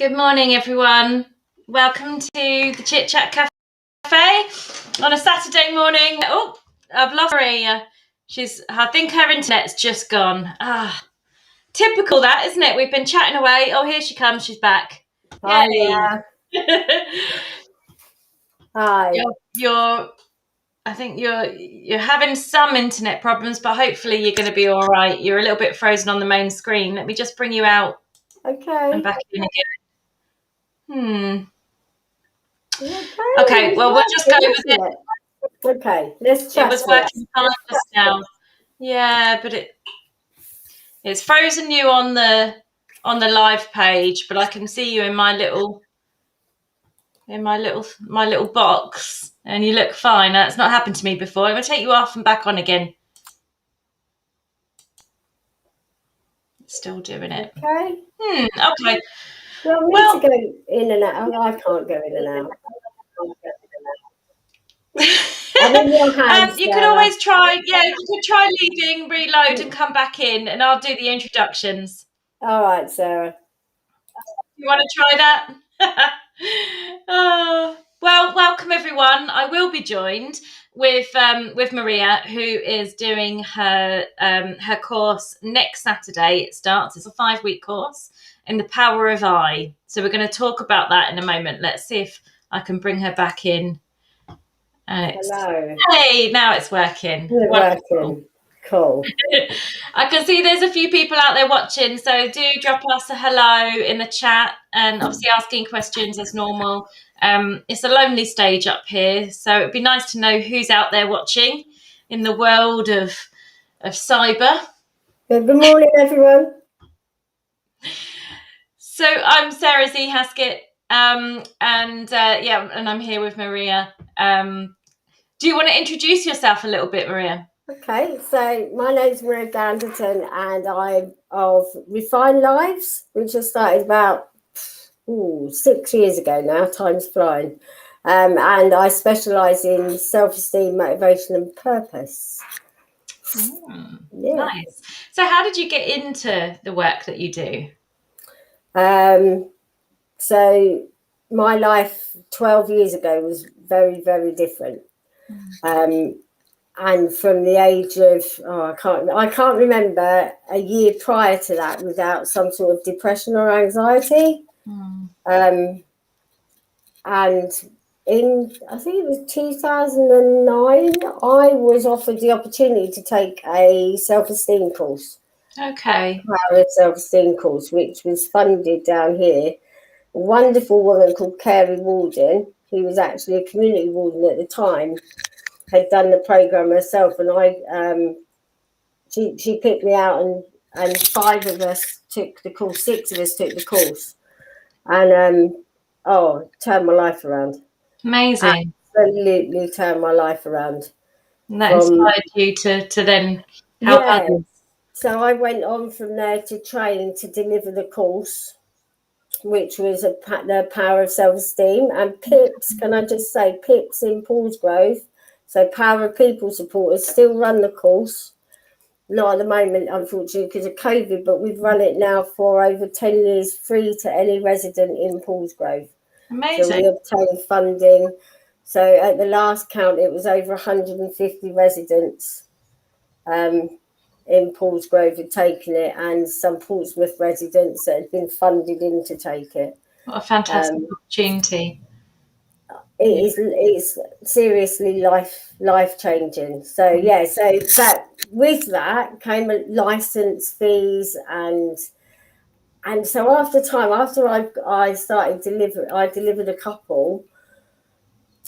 Good morning, everyone. Welcome to the Chit-Chat Cafe on a Saturday morning. Oh, I've lost Maria. I think her internet's just gone. Typical that, isn't it? We've been chatting away. Oh, here she comes. She's back. Hi. Hi. I think you're having some internet problems, but hopefully you're going to be all right. You're a little bit frozen on the main screen. Let me just bring you out. Okay. And back in again. Okay, well, we'll just go with it. Okay, let's chat. It was working fine just now. Yeah, but it's frozen you on the live page, but I can see you in my little box, and you look fine. That's not happened to me before. I'm gonna take you off and back on again. It's still doing it. Okay. Okay. Well, we need to go in and out. I can't go in and out. You could always try. Yeah, you could try leaving, reload, and come back in, and I'll do the introductions. All right, Sarah. You want to try that? Well, welcome everyone. I will be joined with Maria, who is doing her course next Saturday. It starts. It's a 5-week course in the power of I. So we're going to talk about that in a moment. Let's see if I can bring her back in. Hello. Hey, now it's working. Working. Cool. I can see there's a few people out there watching, so do drop us a hello in the chat, and obviously asking questions as normal. It's a lonely stage up here, so it'd be nice to know who's out there watching in the world of cyber. Good morning, everyone. So I'm Sarah Z. Haskett, and I'm here with Maria. Do you want to introduce yourself a little bit, Maria? Okay, so my name's Maria Ganderton, and I'm of Refined Lives, which I started about 6 years ago now. Time's flying. And I specialise in self-esteem, motivation and purpose. Nice. So how did you get into the work that you do? So my life 12 years ago was very, very different. And from the age of, I can't remember a year prior to that without some sort of depression or anxiety. And I think it was 2009, I was offered the opportunity to take a self-esteem course. Okay. A self-esteem course, which was funded down here. A wonderful woman called Carrie Walden, who was actually a community warden at the time, had done the program herself, and she picked me out, and 5 of us took the course, 6 of us took the course, and turned my life around. Amazing. Absolutely turned my life around. And that inspired you to then help others. So I went on from there to train to deliver the course, which was the power of self-esteem, and PIPS. Can I just say PIPS in Paulsgrove? So Power of People supporters still run the course. Not at the moment, unfortunately, because of COVID, but we've run it now for over 10 years, free to any resident in Paulsgrove. Amazing. So we obtained funding. So at the last count, it was over 150 residents in Paulsgrove had taken it, and some Portsmouth residents that had been funded in to take it. What a fantastic opportunity. It's seriously life changing. So that with that came a license fees, and so after I started I delivered a couple,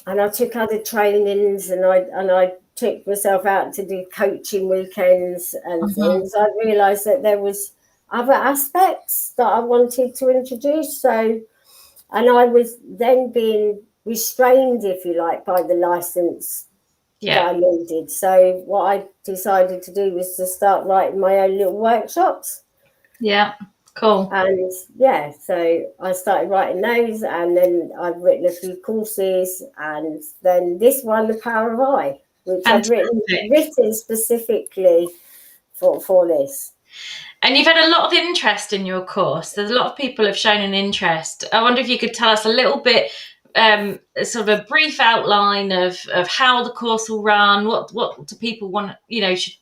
and I took other trainings, and I took myself out to do coaching weekends and things. I realised that there was other aspects that I wanted to introduce. So, and I was then being restrained, if you like, by the license that I needed. So what I decided to do was to start writing my own little workshops. Yeah, cool. And so I started writing those, and then I've written a few courses, and then this one, The Power of I, which I've written specifically for this. And you've had a lot of interest in your course. There's a lot of people have shown an interest. I wonder if you could tell us a little bit, sort of a brief outline of how the course will run. What do people want?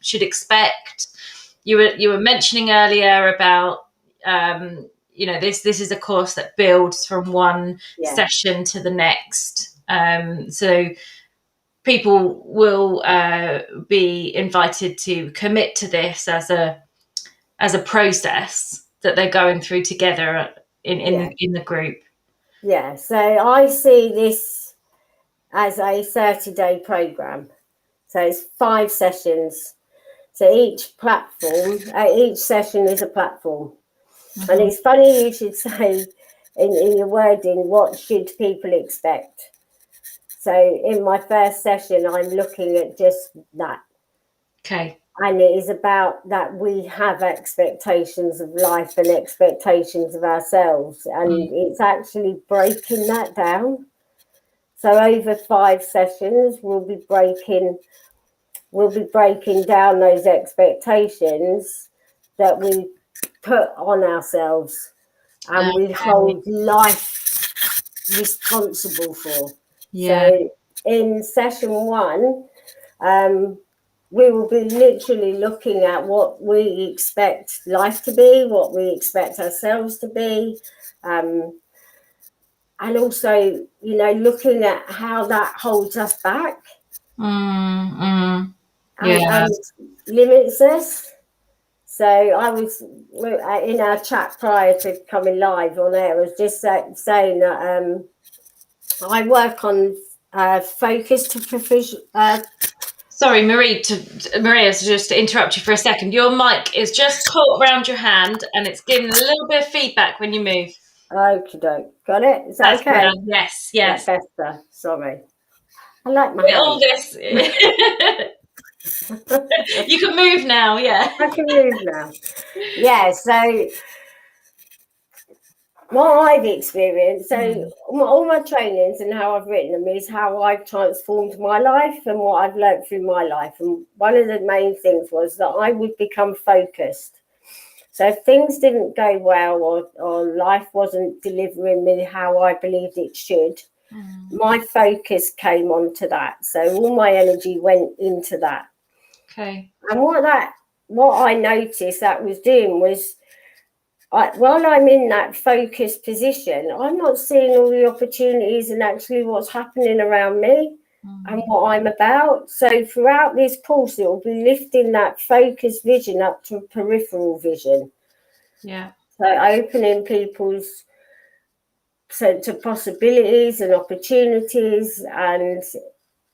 Should expect. You were mentioning earlier about this is a course that builds from one session to the next. So people will be invited to commit to this as a process that they're going through together in the group. Yeah, so I see this as a 30-day program. So it's 5 sessions. So each session is a platform. Mm-hmm. And it's funny you should say in your wording, what should people expect? So in my first session, I'm looking at just that. Okay. And it is about that we have expectations of life and expectations of ourselves. And it's actually breaking that down. So over 5 sessions, we'll be breaking down those expectations that we put on ourselves and we hold life responsible for. Yeah. So in session 1, we will be literally looking at what we expect life to be, what we expect ourselves to be, and also, looking at how that holds us back and limits us. So I was in our chat prior to coming live on air. I was just saying that I work on focus to provision. Sorry, Maria, just to interrupt you for a second. Your mic is just caught around your hand and it's giving a little bit of feedback when you move. Okey-doke. Got it? Is that okay? Better. Yes. That's better. Sorry. I like my all this. You can move now, yeah. I can move now. Yeah, so what I've experienced, so all my trainings and how I've written them is how I've transformed my life and what I've learned through my life. And one of the main things was that I would become focused. So if things didn't go well or life wasn't delivering me how I believed it should, my focus came onto that. So all my energy went into that. Okay. And what I noticed that was doing was, while I'm in that focused position, I'm not seeing all the opportunities and actually what's happening around me and what I'm about. So throughout this course, it will be lifting that focused vision up to peripheral vision. Yeah. So opening people's to possibilities and opportunities. And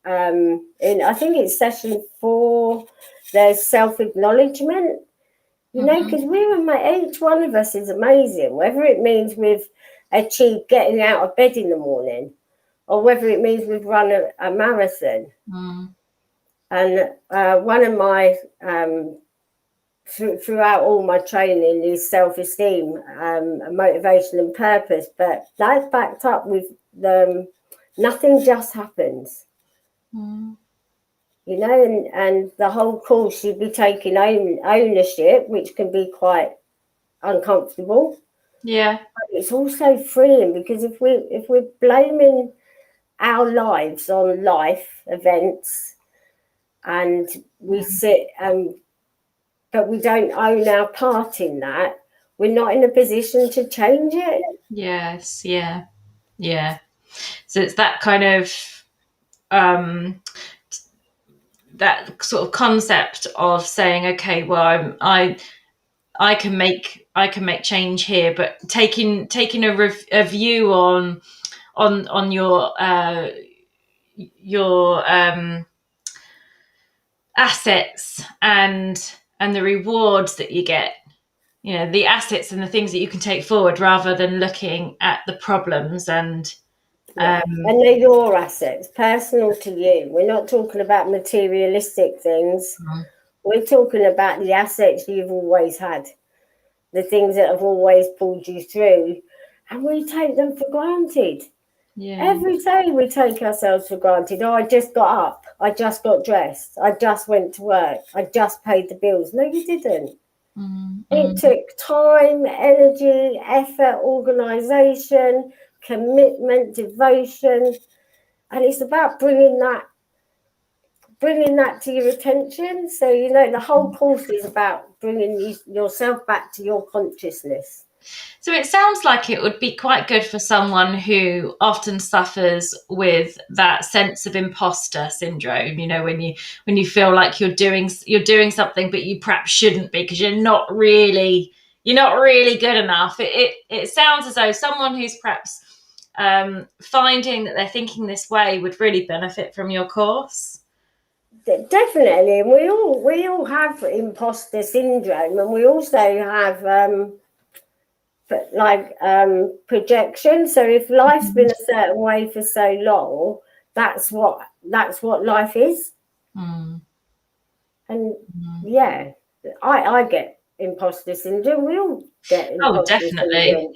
I think it's session 4, there's self-acknowledgement. Because each one of us is amazing, whether it means we've achieved getting out of bed in the morning or whether it means we've run a marathon. And one of my, throughout all my training is self-esteem, motivation and purpose, but that's backed up with nothing just happens. And the whole course should be taking ownership, which can be quite uncomfortable. Yeah. But it's also freeing, because if we're blaming our lives on life events and we sit but we don't own our part in that, we're not in a position to change it. Yes. Yeah. So it's that kind of that sort of concept of saying, okay, well, I can make change here, but taking a view on your assets and the rewards that you get, the assets and the things that you can take forward, rather than looking at the problems and they're your assets, personal to you. We're not talking about materialistic things. We're talking about the assets you've always had, the things that have always pulled you through, and we take them for granted. Every day we take ourselves for granted. I just got up, I just got dressed, I just went to work, I just paid the bills. No, you didn't. It took time, energy, effort, organisation, commitment, devotion, and it's about bringing that to your attention. So the whole course is about bringing yourself back to your consciousness. So it sounds like it would be quite good for someone who often suffers with that sense of imposter syndrome. When you feel like you're doing something, but you perhaps shouldn't be because you're not really good enough. It sounds as though someone who's perhaps finding that they're thinking this way would really benefit from your course. Definitely, and we all have imposter syndrome, and we also have projection. So if life's been a certain way for so long, that's what life is. And yeah, I get imposter syndrome. We all get imposter syndrome,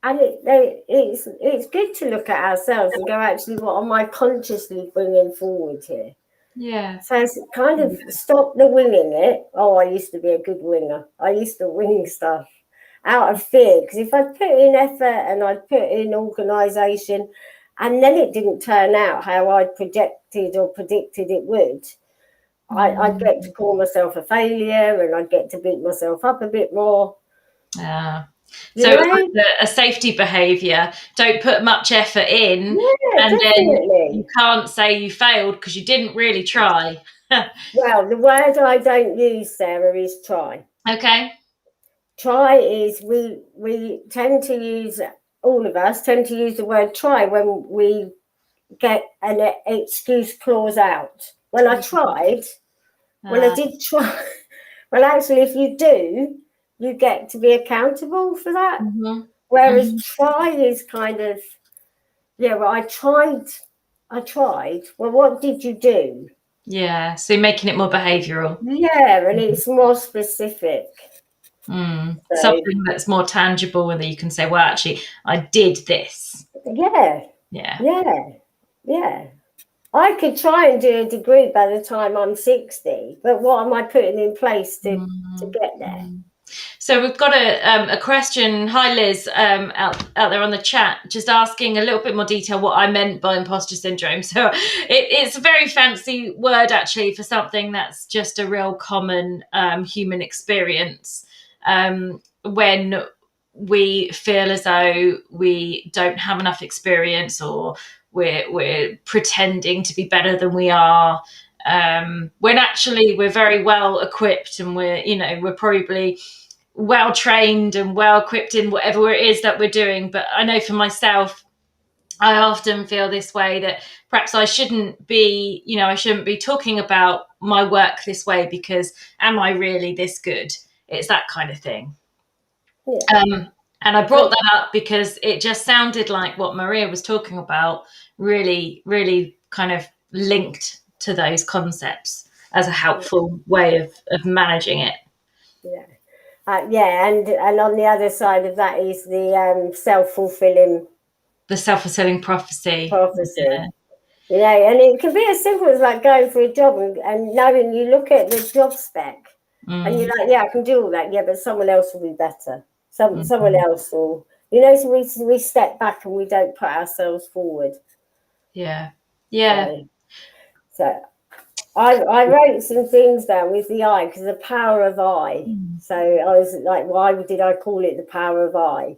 and it's good to look at ourselves and go, actually, what am I consciously bringing forward here? Yeah. So it's kind of stop the winging it. Oh, I used to be a good winger. I used to wing stuff out of fear, because if I put in effort and I'd put in organisation, and then it didn't turn out how I'd projected or predicted it would, I'd get to call myself a failure, and I'd get to beat myself up a bit more. Yeah. So like a safety behaviour, don't put much effort in, and definitely. Then you can't say you failed because you didn't really try. Well, the word I don't use, Sarah, is try. Okay. Try is, we tend to use, all of us tend to use the word try when we get an excuse clause out. Well, I tried. Well, I did try. Well, actually, if you do, you get to be accountable for that. Whereas try is kind of, well, I tried. Well, what did you do? Yeah, so you're making it more behavioural. Yeah, and it's more specific. Something that's more tangible, and that you can say, well, actually, I did this. Yeah. I could try and do a degree by the time I'm 60, but what am I putting in place to get there? So we've got a question. Hi, Liz, out there on the chat, just asking a little bit more detail what I meant by imposter syndrome. So it's a very fancy word, actually, for something that's just a real common human experience. When we feel as though we don't have enough experience, or we're pretending to be better than we are, when actually we're very well equipped, and we're probably well trained and well equipped in whatever it is that we're doing. But I know for myself, I often feel this way, that perhaps I shouldn't be talking about my work this way, because am I really this good? It's that kind of thing. And I brought that up because it just sounded like what Maria was talking about really, really kind of linked to those concepts as a helpful way of managing it. And on the other side of that is the self-fulfilling prophecy. Yeah. And it can be as simple as like going for a job and knowing, you look at the job spec and you're like, I can do all that, but someone else will be better. Someone else will, so we step back and we don't put ourselves forward. So I wrote some things down with the I, because the power of I. So I was like, why did I call it the power of I?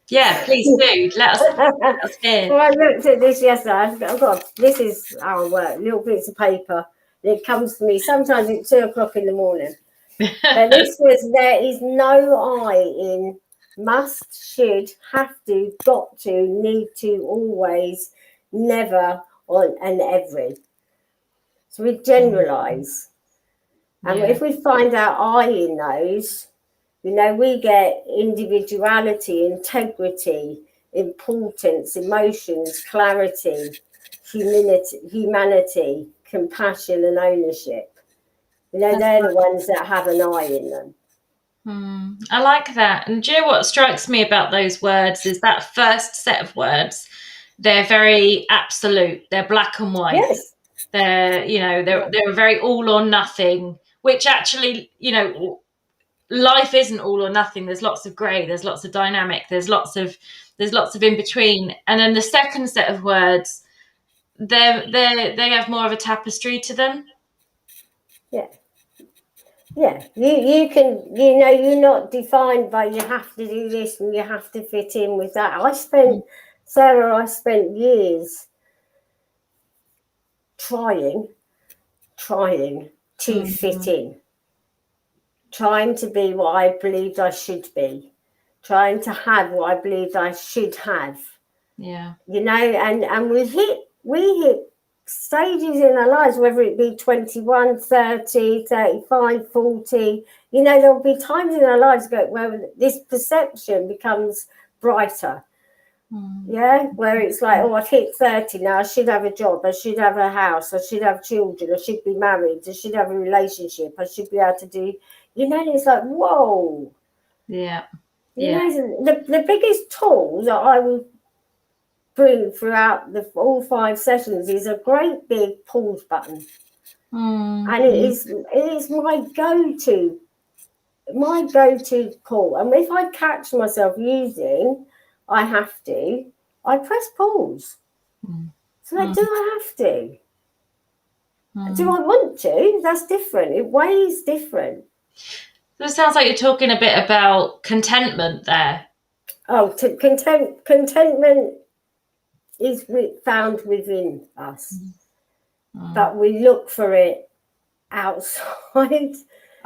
Yeah, please do. Let us hear. Well, I looked at this yesterday. I've got, this is our work, little bits of paper. It comes to me sometimes at 2:00 in the morning. But this was, there is no I in must, should, have to, got to, need to, always, never, on, and every. So we generalise. And if we find our I in those, we get individuality, integrity, importance, emotions, clarity, humanity, compassion, and ownership. They're the ones that have an I in them. I like that. And do you know what strikes me about those words is that first set of words, they're very absolute. They're black and white. Yes. They're a very all or nothing which actually, life isn't all or nothing. There's lots of grey, there's lots of dynamic, there's lots of in between. And then the second set of words, they have more of a tapestry to them. Yeah. You can, you're not defined by you have to do this and you have to fit in with that. I spent years trying to fit in, trying to be what I believed I should be, trying to have what I believed I should have. Yeah. And we hit stages in our lives, whether it be 21, 30, 35, 40, there'll be times in our lives where this perception becomes brighter. Yeah, where it's like, oh, I've hit 30 now, I should have a job, I should have a house, I should have children, I should be married, I should have a relationship, I should be able to do, and it's like, whoa. Yeah. The biggest tool that I will bring throughout all 5 sessions is a great big pause button. And it is my go-to call. And if I catch myself I press pause. So do I have to? Do I want to? That's different. It weighs different. So it sounds like you're talking a bit about contentment there. Oh, contentment is found within us, but we look for it outside.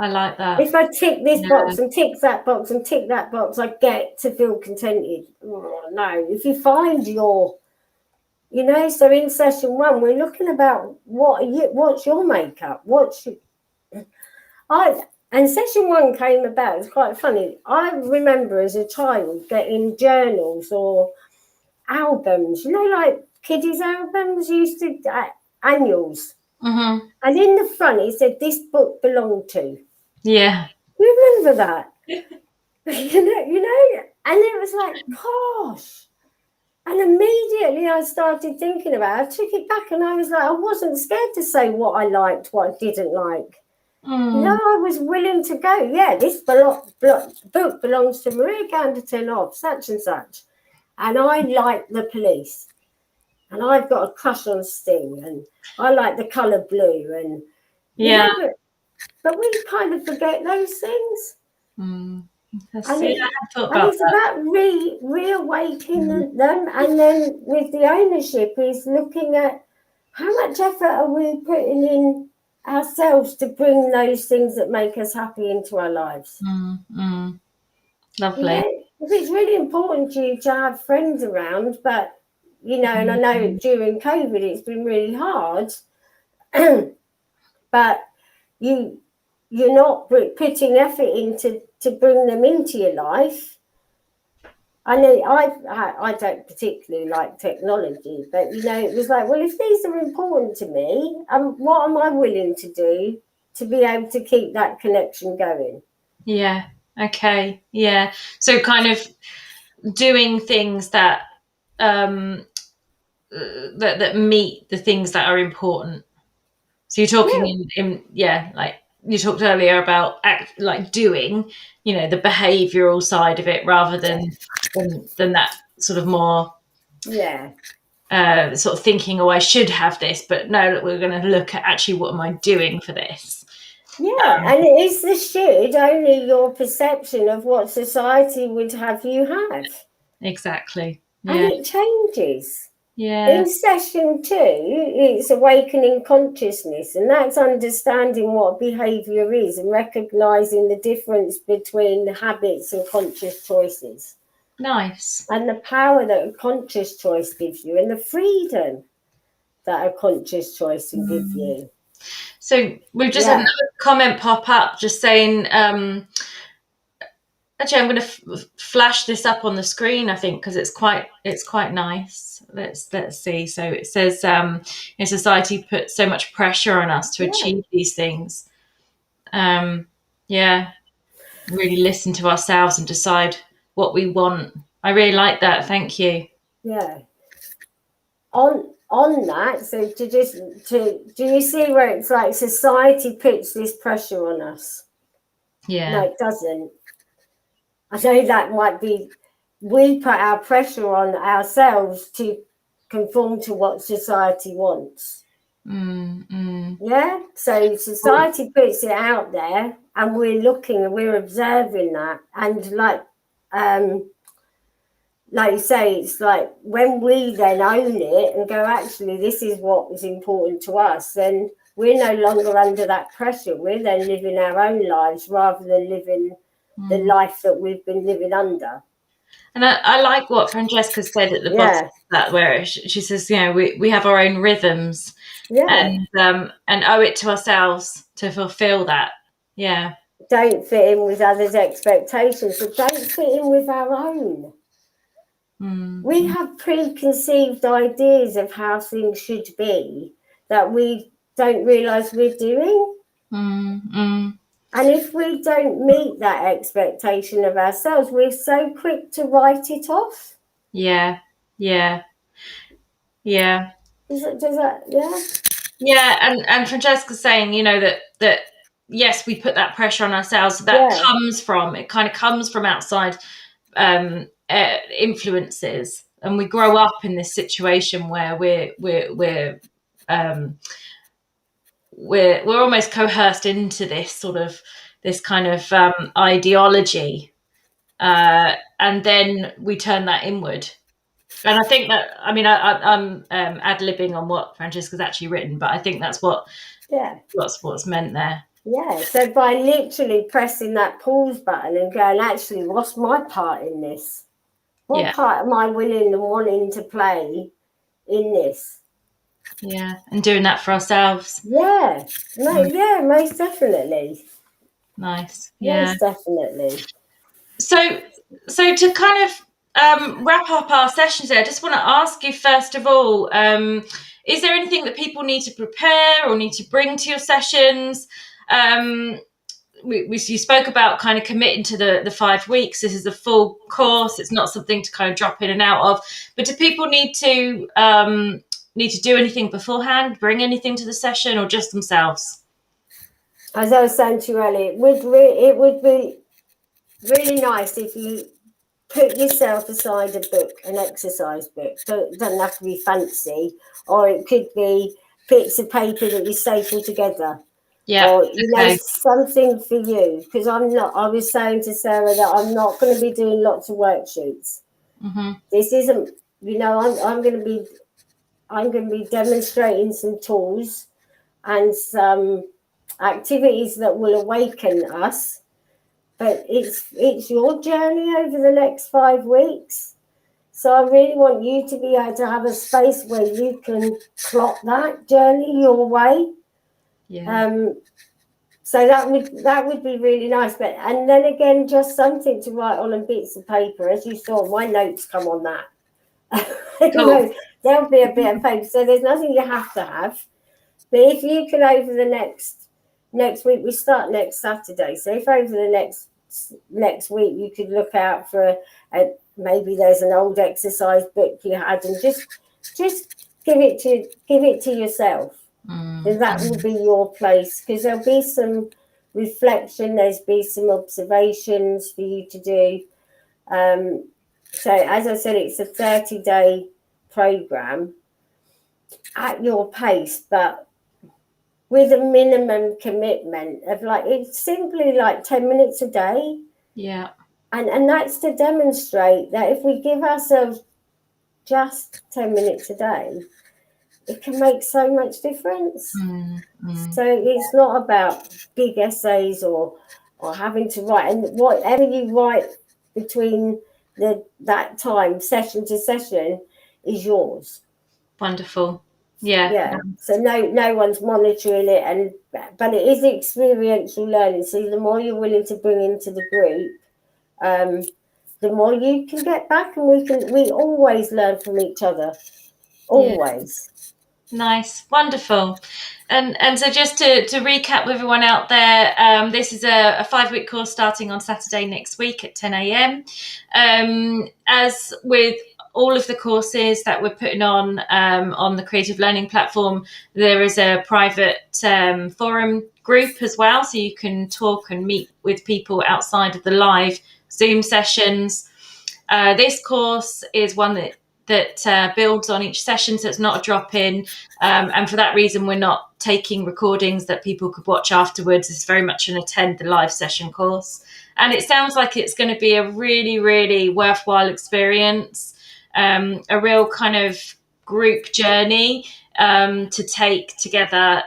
I like that. If I tick this box and tick that box and tick that box, I get to feel contented. Oh, no, if you find your, so in session 1, we're looking about what's your makeup, and session 1 came about. It's quite funny. I remember as a child getting journals or albums, like kiddies' albums, used to annuals. Mm-hmm. And in the front it said, "This book belonged to." Yeah. You remember that? And it was like, gosh. And immediately I started thinking about it. I took it back and I was like, I wasn't scared to say what I liked, what I didn't like. I was willing to go, yeah, this book belongs to Maria Ganderton of such and such. And I like the Police. And I've got a crush on Sting. And I like the colour blue. And but we kind of forget those things. It's about reawakening them. And then with the ownership is looking at how much effort are we putting in ourselves to bring those things that make us happy into our lives. Lovely. If it's really important to you to have friends around, but and I know during COVID it's been really hard, but you're not putting effort into to bring them into your life. I know I don't particularly like technology, but it was like, well, if these are important to me, what am I willing to do to be able to keep that connection going? Yeah. Okay. Yeah. So kind of doing things that that meet the things that are important. So you're talking like you talked earlier about doing, the behavioural side of it rather than that sort of more sort of thinking, oh, I should have this, but no, we're going to look at actually what am I doing for this. And is the should only your perception of what society would have you have? Exactly. And it changes. Yeah. In session 2, it's awakening consciousness, and that's understanding what behaviour is and recognising the difference between habits and conscious choices. Nice. And the power that a conscious choice gives you and the freedom that a conscious choice can give you. So we've just had another comment pop up just saying, actually, I'm going to flash this up on the screen, I think, because it's quite nice. Let's see. So it says, society puts so much pressure on us to achieve these things. Really listen to ourselves and decide what we want. I really like that. Thank you. Yeah. on that, so do you see where it's like society puts this pressure on us? Yeah. No, it doesn't. I know that might be, we put our pressure on ourselves to conform to what society wants. Yeah, so society puts it out there, and we're looking and we're observing that, and like you say, it's like when we then own it and go, actually, this is what is important to us, then we're no longer under that pressure. We're then living our own lives rather than living the life that we've been living under. And I like what Francesca said at the bottom Yeah, of that, where she says, we have our own rhythms, yeah. and owe it to ourselves to fulfill that. Yeah. Don't fit in with others' expectations, but don't fit in with our own. We have preconceived ideas of how things should be that we don't realise we're doing. And if we don't meet that expectation of ourselves, we're so quick to write it off. Yeah. Yeah. Yeah. Does that, yeah? Yeah. And Francesca's saying, that yes, we put that pressure on ourselves. That kind of comes from outside influences, and we grow up in this situation where we're almost coerced into this kind of ideology, and then we turn that inward. And I think that, I'm ad-libbing on what Francesca's actually written, but I think that's what's meant there. Yeah, so by literally pressing that pause button and going, actually, what's my part in this? What part am I willing and wanting to play in this? Yeah, and doing that for ourselves. Yeah, yeah, most definitely. Nice. Yeah. Most definitely. So to kind of wrap up our sessions there, I just want to ask you, first of all, is there anything that people need to prepare or need to bring to your sessions? You spoke about kind of committing to the 5 weeks. This is a full course. It's not something to kind of drop in and out of. But do people need to do anything beforehand, bring anything to the session, or just themselves? As I was saying to you earlier, it would be really nice if you put yourself aside a book, an exercise book. So it doesn't have to be fancy, or it could be bits of paper that you staple together. Yeah. Or something for you, because I was saying to Sarah that I'm not going to be doing lots of worksheets. This isn't, I'm going to be demonstrating some tools and some activities that will awaken us, but it's your journey over the next 5 weeks. So I really want you to be able to have a space where you can plot that journey your way. Yeah. So that would be really nice. But and then again, just something to write on bits of paper. As you saw, my notes come on that. Cool. There'll be a bit of paper. So there's nothing you have to have. But if you can, over the next week, we start next Saturday. So if over the next week you could look out for maybe there's an old exercise book you had, and just give it to yourself. And that will be your place, because there'll be some reflection, there's be some observations for you to do. So as I said, it's a 30-day program at your pace, but with a minimum commitment of it's simply 10 minutes a day. Yeah. And that's to demonstrate that if we give ourselves just 10 minutes a day, it can make so much difference. So it's not about big essays or having to write, and whatever you write between that time, session to session, is yours. Wonderful. Yeah. So no one's monitoring it, but it is experiential learning. So the more you're willing to bring into the group, the more you can get back, and we always learn from each other. Always. Yeah. Nice. Wonderful. And so just to recap with everyone out there, this is a 5-week course starting on Saturday next week at 10 a.m. As with all of the courses that we're putting on the creative learning platform. There is a private forum group as well, so you can talk and meet with people outside of the live Zoom sessions. This course is one that builds on each session, so it's not a drop-in. And for that reason, we're not taking recordings that people could watch afterwards. It's very much an attend the live session course. And it sounds like it's going to be a really, really worthwhile experience, a real kind of group journey to take together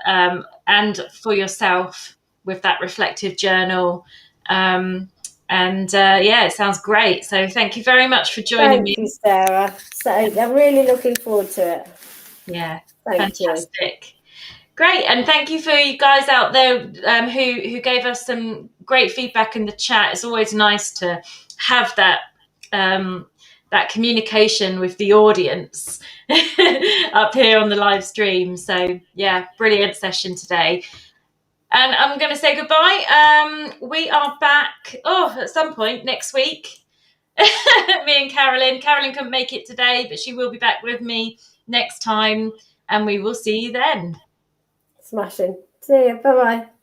and for yourself with that reflective journal. Yeah, it sounds great. So thank you very much for joining me. Thank you, Sarah. So I'm really looking forward to it. Yeah, Thank you. fantastic. Great, and thank you for you guys out there who gave us some great feedback in the chat. It's always nice to have that that communication with the audience up here on the live stream. So yeah, brilliant session today. And I'm going to say goodbye. We are back at some point next week. Me and Carolyn. Carolyn couldn't make it today, but she will be back with me next time, and we will see you then. Smashing. See you. Bye-bye.